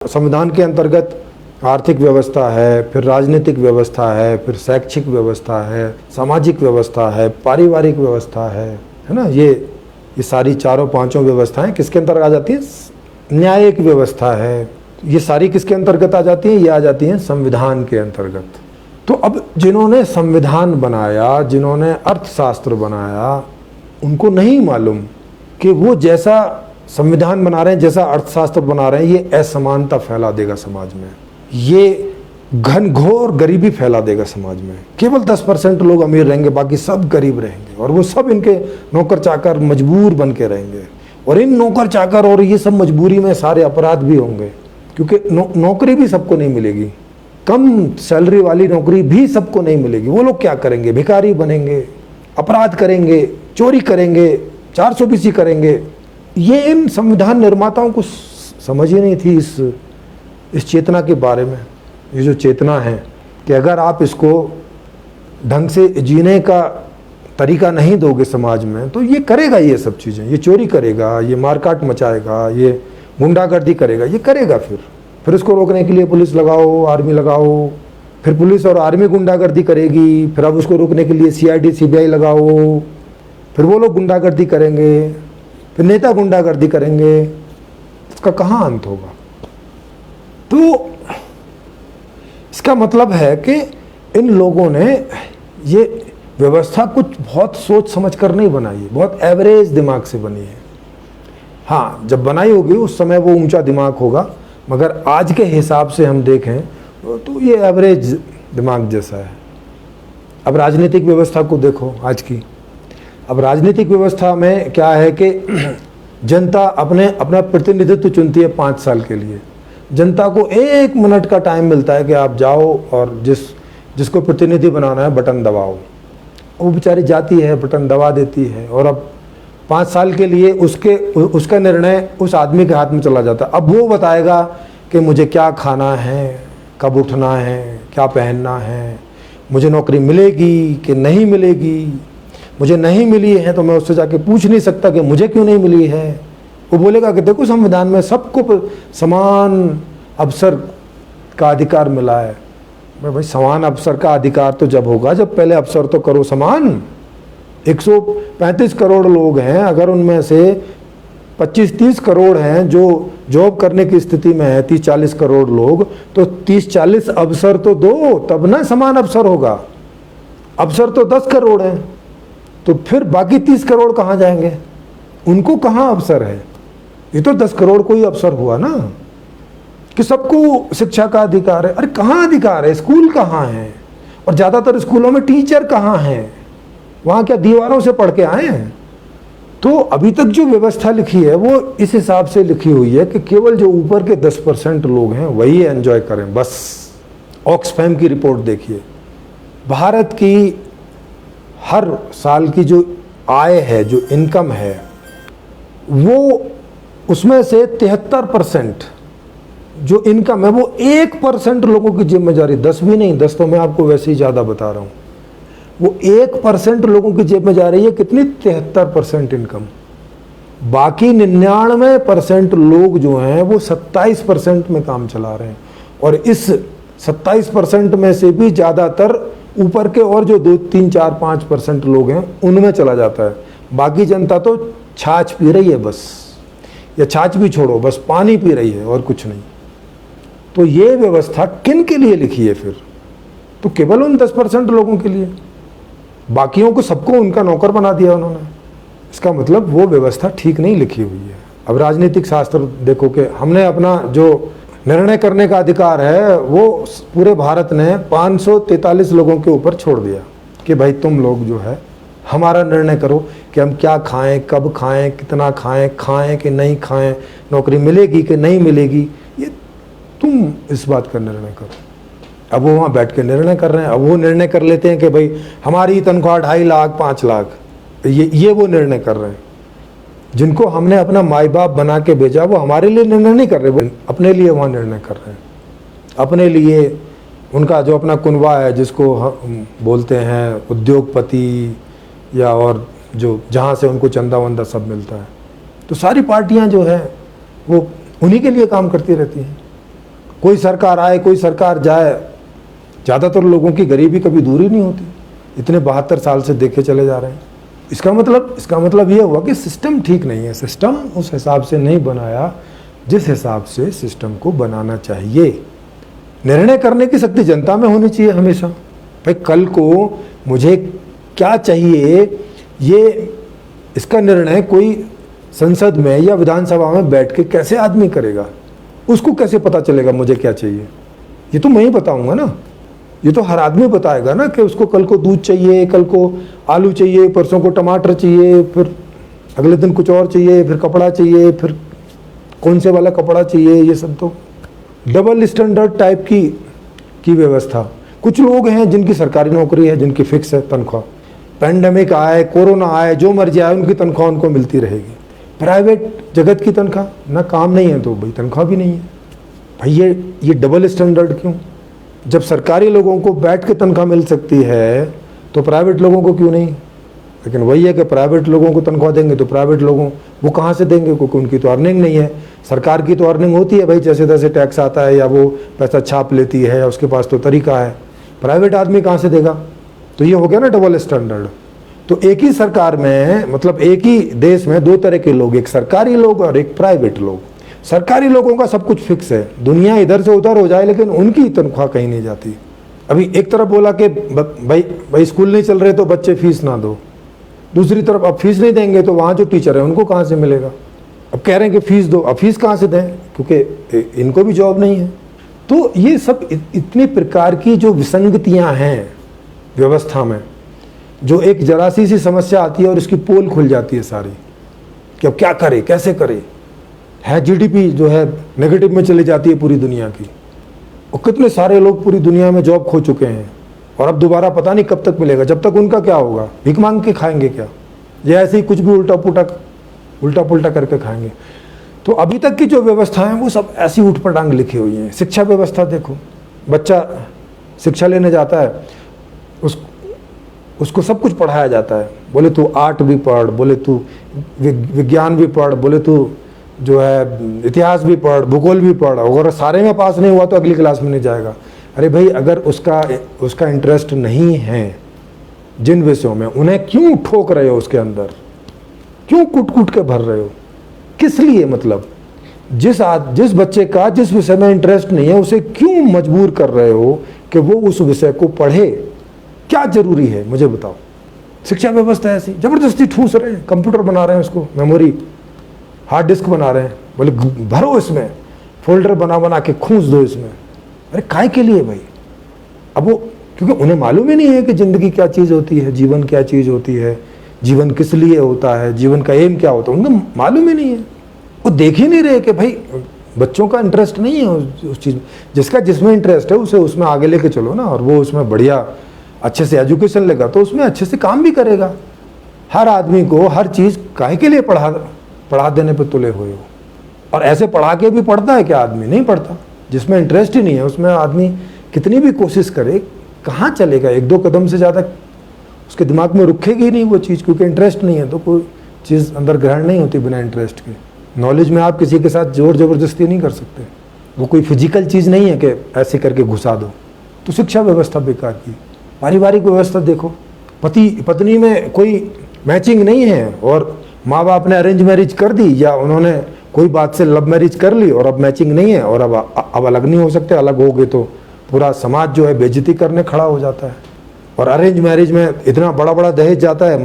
संविधान के अंतर्गत आर्थिक व्यवस्था है, फिर राजनीतिक व्यवस्था है, फिर शैक्षिक व्यवस्था है, सामाजिक व्यवस्था है, पारिवारिक व्यवस्था है ना। ये सारी चारों पांचों व्यवस्थाएं किसके अंतर्गत आ जाती हैं? न्यायिक व्यवस्था है। ये सारी किसके अंतर्गत आ जाती हैं? ये आ जाती हैं संविधान के अंतर्गत। तो अब जिन्होंने संविधान बनाया, जिन्होंने अर्थशास्त्र बनाया, उनको नहीं मालूम कि वो जैसा संविधान बना रहे हैं, जैसा अर्थशास्त्र बना रहे हैं, ये असमानता फैला देगा समाज में, ये घनघोर गरीबी फैला देगा समाज में। केवल 10% लोग अमीर रहेंगे, बाकी सब गरीब रहेंगे, और वो सब इनके नौकर चाकर मजबूर बन के रहेंगे। और इन नौकर चाकर और ये सब मजबूरी में सारे अपराध भी होंगे, क्योंकि नौकरी भी सबको नहीं मिलेगी, कम सैलरी वाली नौकरी भी सबको नहीं मिलेगी। वो लोग क्या करेंगे? भिखारी बनेंगे, अपराध करेंगे, चोरी करेंगे, 420 करेंगे। ये इन संविधान निर्माताओं को समझ ही नहीं थी इस चेतना के बारे में। ये जो चेतना है कि अगर आप इसको ढंग से जीने का तरीका नहीं दोगे समाज में, तो ये करेगा ये सब चीज़ें, ये चोरी करेगा, ये मारकाट मचाएगा, ये गुंडागर्दी करेगा, ये करेगा। फिर इसको रोकने के लिए पुलिस लगाओ, आर्मी लगाओ, फिर पुलिस और आर्मी गुंडागर्दी करेगी, फिर अब उसको रोकने के लिए CID CBI लगाओ, फिर वो लोग गुंडागर्दी करेंगे, फिर नेता गुंडागर्दी करेंगे। इसका कहाँ अंत होगा? तो इसका मतलब है कि इन लोगों ने ये व्यवस्था कुछ बहुत सोच समझ कर नहीं बनाई है, बहुत एवरेज दिमाग से बनी है। हाँ, जब बनाई होगी उस समय वो ऊंचा दिमाग होगा, मगर आज के हिसाब से हम देखें तो ये एवरेज दिमाग जैसा है। अब राजनीतिक व्यवस्था को देखो आज की। अब राजनीतिक व्यवस्था में क्या है कि जनता अपना प्रतिनिधित्व चुनती है 5 साल के लिए। जनता को 1 मिनट का टाइम मिलता है कि आप जाओ और जिसको प्रतिनिधि बनाना है बटन दबाओ। वो बेचारी जाती है, बटन दबा देती है, और अब 5 साल के लिए उसका निर्णय उस आदमी के हाथ में चला जाता है। अब वो बताएगा कि मुझे क्या खाना है, कब उठना है, क्या पहनना है, मुझे नौकरी मिलेगी कि नहीं मिलेगी। मुझे नहीं मिली है तो मैं उससे जाके पूछ नहीं सकता कि मुझे क्यों नहीं मिली है। वो बोलेगा कि देखो संविधान में सबको समान अवसर का अधिकार मिला है। भाई समान अवसर का अधिकार तो जब होगा जब पहले अवसर तो करो समान। 135 करोड़ लोग हैं, अगर उनमें से 25-30 करोड़ हैं जो जॉब करने की स्थिति में है, 30-40 करोड़ लोग, तो 30-40 अवसर तो दो, तब ना समान अवसर होगा। अवसर तो 10 करोड़ हैं, तो फिर बाकी 30 करोड़ कहाँ जाएंगे? उनको कहाँ अवसर है? ये तो 10 करोड़ को ही अवसर हुआ ना कि सबको शिक्षा का अधिकार है। अरे कहाँ अधिकार है? स्कूल कहाँ है? और ज़्यादातर स्कूलों में टीचर कहाँ हैं? वहाँ क्या दीवारों से पढ़ के आए हैं? तो अभी तक जो व्यवस्था लिखी है वो इस हिसाब से लिखी हुई है कि केवल जो ऊपर के 10% लोग हैं वही एंजॉय करें बस। ऑक्सफैम की रिपोर्ट देखिए, भारत की हर साल की जो आय है, जो इनकम है, वो उसमें से 73% जो इनकम है वो 1% लोगों की जेब में जा रही है। 10 भी नहीं, 10 तो मैं आपको वैसे ही ज़्यादा बता रहा हूँ। वो 1% लोगों की जेब में जा रही है। कितनी? 73% इनकम। बाकी 99% लोग जो हैं वो 27% में काम चला रहे हैं, और इस 27% में से भी ज़्यादातर ऊपर के और जो 2, 3, 4, 5% लोग हैं उनमें चला जाता है। बाकी जनता तो छाछ पी रही है बस, या छाछ भी छोड़ो, बस पानी पी रही है और कुछ नहीं। तो ये व्यवस्था किन के लिए लिखी है फिर? तो केवल उन 10% लोगों के लिए, बाकियों को सबको उनका नौकर बना दिया उन्होंने। इसका मतलब वो व्यवस्था ठीक नहीं लिखी हुई है। अब राजनीतिक शास्त्र देखो कि हमने अपना जो निर्णय करने का अधिकार है वो पूरे भारत ने 543 लोगों के ऊपर छोड़ दिया कि भाई तुम लोग जो है हमारा निर्णय करो कि हम क्या खाएं, कब खाएं, कितना खाएं, खाएं कि नहीं खाएं, नौकरी मिलेगी कि नहीं मिलेगी, ये तुम इस बात का निर्णय करो। अब वो वहाँ बैठ के निर्णय कर रहे हैं। अब वो निर्णय कर लेते हैं कि भाई हमारी तनख्वाह 2.5 लाख 5 लाख, ये वो निर्णय कर रहे हैं। जिनको हमने अपना माई बाप बना के भेजा वो हमारे लिए निर्णय नहीं कर रहे, वो अपने लिए वहाँ निर्णय कर रहे हैं। अपने लिए उनका जो अपना कुनबा है, जिसको हम बोलते हैं उद्योगपति, या और जो जहाँ से उनको चंदा वंदा सब मिलता है, तो सारी पार्टियाँ जो है वो उन्हीं के लिए काम करती रहती हैं। कोई सरकार आए कोई सरकार जाए, ज़्यादातर लोगों की गरीबी कभी दूर ही नहीं होती। इतने 72 साल से देखे चले जा रहे हैं। इसका मतलब ये हुआ कि सिस्टम ठीक नहीं है, सिस्टम उस हिसाब से नहीं बनाया जिस हिसाब से सिस्टम को बनाना चाहिए। निर्णय करने की शक्ति जनता में होनी चाहिए हमेशा। भाई कल को मुझे क्या चाहिए, ये इसका निर्णय कोई संसद में या विधानसभा में बैठ के कैसे आदमी करेगा? उसको कैसे पता चलेगा मुझे क्या चाहिए? ये तो मैं ही बताऊंगा ना, ये तो हर आदमी बताएगा ना कि उसको कल को दूध चाहिए, कल को आलू चाहिए, परसों को टमाटर चाहिए, फिर अगले दिन कुछ और चाहिए, फिर कपड़ा चाहिए, फिर कौन से वाला कपड़ा चाहिए। ये सब तो डबल स्टैंडर्ड टाइप की व्यवस्था। कुछ लोग हैं जिनकी सरकारी नौकरी है, जिनकी फिक्स है तनख्वाह, पैंडेमिक आए, कोरोना आए, जो मर्जी आए, उनकी तनख्वाह उनको मिलती रहेगी। प्राइवेट जगत की तनख्वाह ना, काम नहीं है तो भाई तनख्वाह भी नहीं है। भाई ये डबल स्टैंडर्ड क्यों? जब सरकारी लोगों को बैठ के तनख्वाह मिल सकती है तो प्राइवेट लोगों को क्यों नहीं? लेकिन वही है कि प्राइवेट लोगों को तनख्वाह देंगे तो प्राइवेट लोगों वो कहाँ से देंगे, क्योंकि उनकी तो अर्निंग नहीं है। सरकार की तो अर्निंग होती है भाई, जैसे तैसे टैक्स आता है या वो पैसा छाप लेती है, उसके पास तो तरीका है। प्राइवेट आदमी कहाँ से देगा? तो ये हो गया ना डबल स्टैंडर्ड। तो एक ही सरकार में, मतलब एक ही देश में दो तरह के लोग, एक सरकारी लोग और एक प्राइवेट लोग। सरकारी लोगों का सब कुछ फिक्स है, दुनिया इधर से उधर हो जाए लेकिन उनकी तनख्वाह कहीं नहीं जाती। अभी एक तरफ बोला कि भाई स्कूल नहीं चल रहे तो बच्चे फीस ना दो, दूसरी तरफ अब फीस नहीं देंगे तो वहाँ जो टीचर है उनको कहाँ से मिलेगा? अब कह रहे हैं कि फीस दो, अब फीस कहाँ से दें, क्योंकि इनको भी जॉब नहीं है। तो ये सब इतनी प्रकार की जो विसंगतियाँ हैं व्यवस्था में, जो एक जरा सी समस्या आती है और इसकी पोल खुल जाती है सारी कि अब क्या करे, कैसे करे। है जीडीपी जो है नेगेटिव में चली जाती है पूरी दुनिया की, और कितने सारे लोग पूरी दुनिया में जॉब खो चुके हैं और अब दोबारा पता नहीं कब तक मिलेगा। जब तक उनका क्या होगा, भीख मांग के खाएंगे क्या, या ऐसे ही कुछ भी उल्टा पुल्टा करके खाएंगे। तो अभी तक की जो व्यवस्था है वो सब ऐसी ऊटपटांग लिखी हुई है। शिक्षा व्यवस्था देखो, बच्चा शिक्षा लेने जाता है, उसको सब कुछ पढ़ाया जाता है। बोले तू आर्ट भी पढ़, बोले तू विज्ञान भी पढ़, बोले तू जो है इतिहास भी पढ़, भूगोल भी पढ़। अगर सारे में पास नहीं हुआ तो अगली क्लास में नहीं जाएगा। अरे भाई, अगर उसका इंटरेस्ट नहीं है जिन विषयों में, उन्हें क्यों ठोक रहे हो उसके अंदर, क्यों कूट के भर रहे हो, किस लिए? मतलब जिस बच्चे का जिस विषय में इंटरेस्ट नहीं है उसे क्यों मजबूर कर रहे हो कि वो उस विषय को पढ़े? क्या जरूरी है मुझे बताओ। शिक्षा व्यवस्था ऐसी जबरदस्ती ठूस रहे हैं, कंप्यूटर बना रहे हैं, उसको मेमोरी हार्ड डिस्क बना रहे हैं, बोले भरो इसमें, फोल्डर बना के खूंस दो इसमें। अरे काय के लिए भाई? अब वो, क्योंकि उन्हें मालूम ही नहीं है कि जिंदगी क्या चीज़ होती है, जीवन क्या चीज़ होती है, जीवन किस लिए होता है, जीवन का एम क्या होता है, उनको मालूम ही नहीं है। वो देख ही नहीं रहे कि भाई बच्चों का इंटरेस्ट नहीं है उस चीज़ में। जिसका जिसमें इंटरेस्ट है उसे उसमें आगे लेके चलो ना, और वो उसमें बढ़िया अच्छे से एजुकेशन लेगा तो उसमें अच्छे से काम भी करेगा। हर आदमी को हर चीज़ काहे के लिए पढ़ा देने पे तुले हुए हो। और ऐसे पढ़ा के भी पढ़ता है क्या आदमी? नहीं पढ़ता। जिसमें इंटरेस्ट ही नहीं है उसमें आदमी कितनी भी कोशिश करे कहाँ चलेगा। एक दो कदम से ज़्यादा उसके दिमाग में रुकेगी ही नहीं वो चीज़, क्योंकि इंटरेस्ट नहीं है। तो कोई चीज़ अंदर ग्रहण नहीं होती बिना इंटरेस्ट के। नॉलेज में आप किसी के साथ जोर ज़बरदस्ती नहीं कर सकते, वो कोई फिजिकल चीज़ नहीं है कि ऐसे करके घुसा दो। तो शिक्षा व्यवस्था बेकार की। पारिवारिक व्यवस्था देखो, पति पत्नी में कोई मैचिंग नहीं है और माँ बाप ने अरेंज मैरिज कर दी, या उन्होंने कोई बात से लव मैरिज कर ली और अब मैचिंग नहीं है और अब अलग नहीं हो सकते। अलग हो गए तो पूरा समाज जो है बेइज्जती करने खड़ा हो जाता है। और अरेंज मैरिज में इतना बड़ा बड़ा दहेज जाता है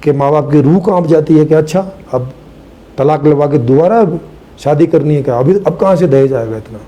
कि माँ बाप की रूह कांप जाती है कि अच्छा अब तलाक लगवा के दोबारा शादी करनी है क्या? अब कहाँ से दहेज आएगा इतना?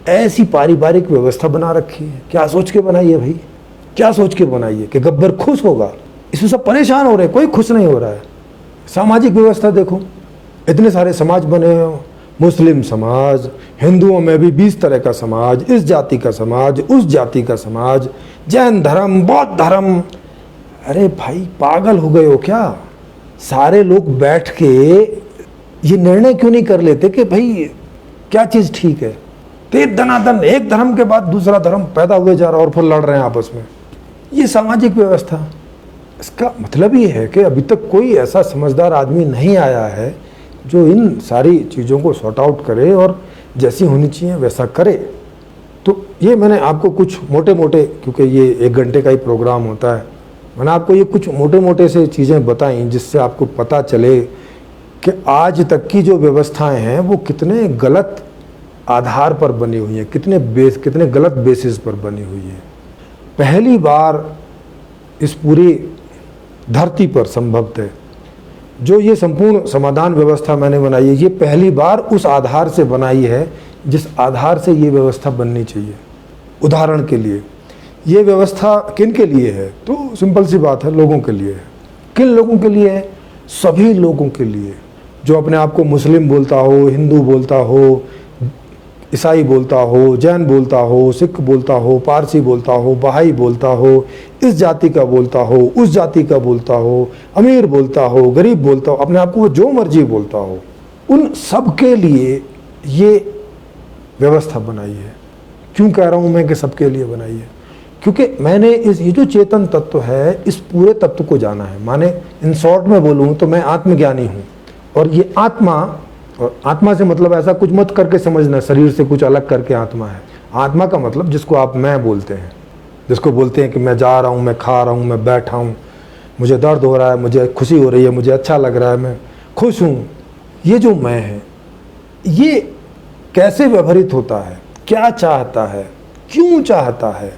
ऐसी पारिवारिक व्यवस्था बना रखी है। क्या सोच के बनाई है भाई? क्या सोच के बनाई है कि गब्बर खुश होगा? इसमें सब परेशान हो रहे हैं, कोई खुश नहीं हो रहा है। सामाजिक व्यवस्था देखो, इतने सारे समाज बने हो, मुस्लिम समाज, हिंदुओं में भी 20 तरह का समाज, इस जाति का समाज, उस जाति का समाज, जैन धर्म, बौद्ध धर्म। अरे भाई पागल हो गए हो क्या? सारे लोग बैठ के ये निर्णय क्यों नहीं कर लेते कि भाई क्या चीज़ ठीक है? तो दनादन एक धर्म के बाद दूसरा धर्म पैदा हुए जा रहा है और फिर लड़ रहे हैं आपस में। ये सामाजिक व्यवस्था, इसका मतलब ये है कि अभी तक कोई ऐसा समझदार आदमी नहीं आया है जो इन सारी चीज़ों को सॉर्ट आउट करे और जैसी होनी चाहिए वैसा करे। तो ये मैंने आपको कुछ मोटे मोटे, क्योंकि ये 1 घंटे का ही प्रोग्राम होता है, मैंने आपको ये कुछ मोटे मोटे से चीज़ें बताई जिससे आपको पता चले कि आज तक की जो व्यवस्थाएं हैं वो कितने गलत आधार पर बनी हुई हैं, कितने गलत बेसिस पर बनी हुई है। पहली बार इस पूरी धरती पर संभवतः जो ये संपूर्ण समाधान व्यवस्था मैंने बनाई है, ये पहली बार उस आधार से बनाई है जिस आधार से ये व्यवस्था बननी चाहिए। उदाहरण के लिए ये व्यवस्था किन के लिए है? तो सिंपल सी बात है, लोगों के लिए है। किन लोगों के लिए है? सभी लोगों के लिए। जो अपने आप को मुस्लिम बोलता हो, हिंदू बोलता हो, ईसाई बोलता हो, जैन बोलता हो, सिख बोलता हो, पारसी बोलता हो, बहाई बोलता हो, इस जाति का बोलता हो, उस जाति का बोलता हो, अमीर बोलता हो, गरीब बोलता हो, अपने आप को वो जो मर्जी बोलता हो, उन सब के लिए ये व्यवस्था बनाई है। क्यों कह रहा हूँ मैं कि सबके लिए बनाई है? क्योंकि मैंने ये जो चेतन तत्व है, इस पूरे तत्व को जाना है। माने इन शॉर्ट में बोलूँ तो मैं आत्मज्ञानी हूँ, और ये आत्मा, और आत्मा से मतलब ऐसा कुछ मत करके समझना शरीर से कुछ अलग करके आत्मा है। आत्मा का मतलब जिसको आप मैं बोलते हैं, जिसको बोलते हैं कि मैं जा रहा हूँ, मैं खा रहा हूँ, मैं बैठा हूँ, मुझे दर्द हो रहा है, मुझे खुशी हो रही है, मुझे अच्छा लग रहा है, मैं खुश हूँ। ये जो मैं है, ये कैसे व्यवहारित होता है, क्या चाहता है, क्यों चाहता है,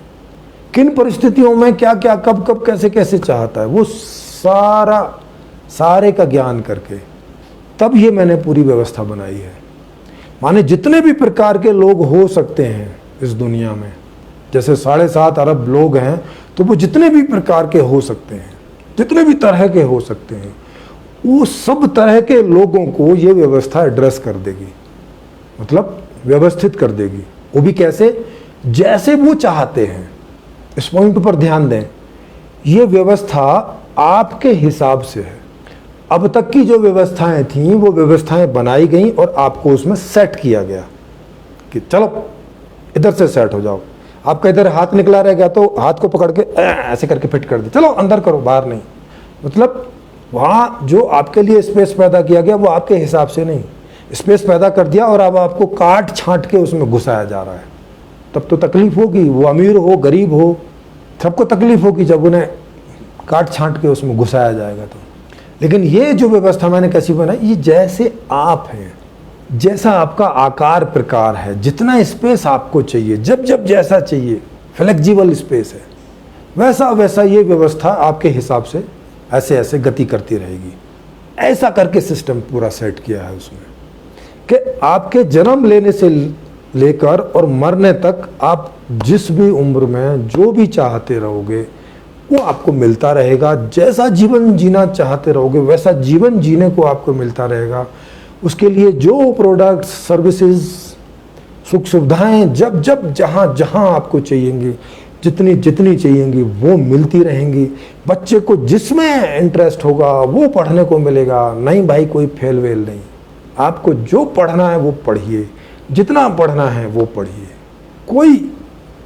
किन परिस्थितियों में क्या क्या कब कब कैसे कैसे चाहता है, वो सारे का ज्ञान करके तब ये मैंने पूरी व्यवस्था बनाई है। माने जितने भी प्रकार के लोग हो सकते हैं इस दुनिया में, जैसे 7.5 अरब लोग हैं, तो वो जितने भी प्रकार के हो सकते हैं, जितने भी तरह के हो सकते हैं, वो सब तरह के लोगों को ये व्यवस्था एड्रेस कर देगी, मतलब व्यवस्थित कर देगी। वो भी कैसे? जैसे वो चाहते हैं। इस पॉइंट पर ध्यान दें, ये व्यवस्था आपके हिसाब से है। अब तक की जो व्यवस्थाएं थीं वो व्यवस्थाएं बनाई गई और आपको उसमें सेट किया गया कि चलो इधर से सेट हो जाओ। आपका इधर हाथ निकला रहेगा तो हाथ को पकड़ के ऐसे करके फिट कर दे, चलो अंदर करो, बाहर नहीं। मतलब वहाँ जो आपके लिए स्पेस पैदा किया गया वो आपके हिसाब से नहीं, स्पेस पैदा कर दिया और अब आपको काट छांट के उसमें घुसाया जा रहा है। तब तो तकलीफ होगी, वो अमीर हो गरीब हो, सबको तकलीफ होगी जब उन्हें काट छांट के उसमें घुसाया जाएगा। तो लेकिन ये जो व्यवस्था मैंने कैसी बनाई, ये जैसे आप हैं, जैसा आपका आकार प्रकार है, जितना स्पेस आपको चाहिए, जब जब जैसा चाहिए, फ्लेक्सिबल स्पेस है, वैसा वैसा ये व्यवस्था आपके हिसाब से ऐसे ऐसे गति करती रहेगी। ऐसा करके सिस्टम पूरा सेट किया है उसमें कि आपके जन्म लेने से लेकर और मरने तक आप जिस भी उम्र में जो भी चाहते रहोगे वो आपको मिलता रहेगा। जैसा जीवन जीना चाहते रहोगे वैसा जीवन जीने को आपको मिलता रहेगा। उसके लिए जो प्रोडक्ट्स, सर्विसेज, सुख सुविधाएं जब जब जहाँ जहाँ आपको चाहिएंगी, जितनी जितनी चाहिएंगी वो मिलती रहेंगी। बच्चे को जिसमें इंटरेस्ट होगा वो पढ़ने को मिलेगा। नहीं भाई कोई फेल वेल नहीं, आपको जो पढ़ना है वो पढ़िए, जितना पढ़ना है वो पढ़िए। कोई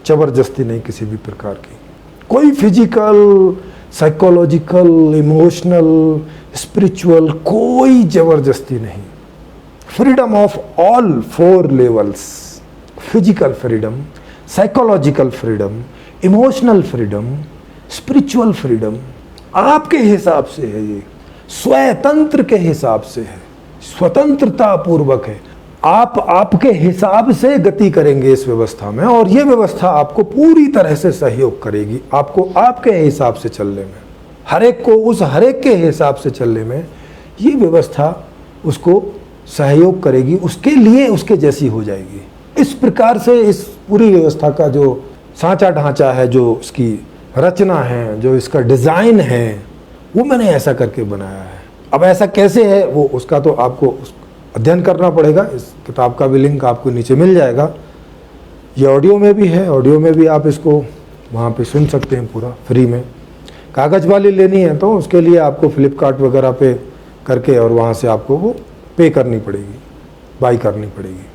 जबरदस्ती नहीं किसी भी प्रकार की, कोई फिजिकल, साइकोलॉजिकल, इमोशनल, स्पिरिचुअल कोई जबरदस्ती नहीं। Freedom of all 4 levels, physical freedom, psychological freedom, emotional freedom, spiritual freedom आपके हिसाब से है। ये स्वतंत्र के हिसाब से है, स्वतंत्रता पूर्वक है। आप आपके हिसाब से गति करेंगे इस व्यवस्था में और ये व्यवस्था आपको पूरी तरह से सहयोग करेगी। आपको आपके हिसाब से चलने में, हर एक को उस हर एक के हिसाब से चलने में ये व्यवस्था उसको सहयोग करेगी, उसके लिए उसके जैसी हो जाएगी। इस प्रकार से इस पूरी व्यवस्था का जो सांचा ढांचा है, जो इसकी रचना है, जो इसका डिज़ाइन है, वो मैंने ऐसा करके बनाया है। अब ऐसा कैसे है वो उसका तो आपको अध्ययन करना पड़ेगा। इस किताब का भी लिंक आपको नीचे मिल जाएगा। ये ऑडियो में भी है, ऑडियो में भी आप इसको वहाँ पे सुन सकते हैं पूरा फ्री में। कागज़ वाली लेनी है तो उसके लिए आपको फ्लिपकार्ट वगैरह पे करके और वहाँ से आपको वो पे करनी पड़ेगी, बाई करनी पड़ेगी।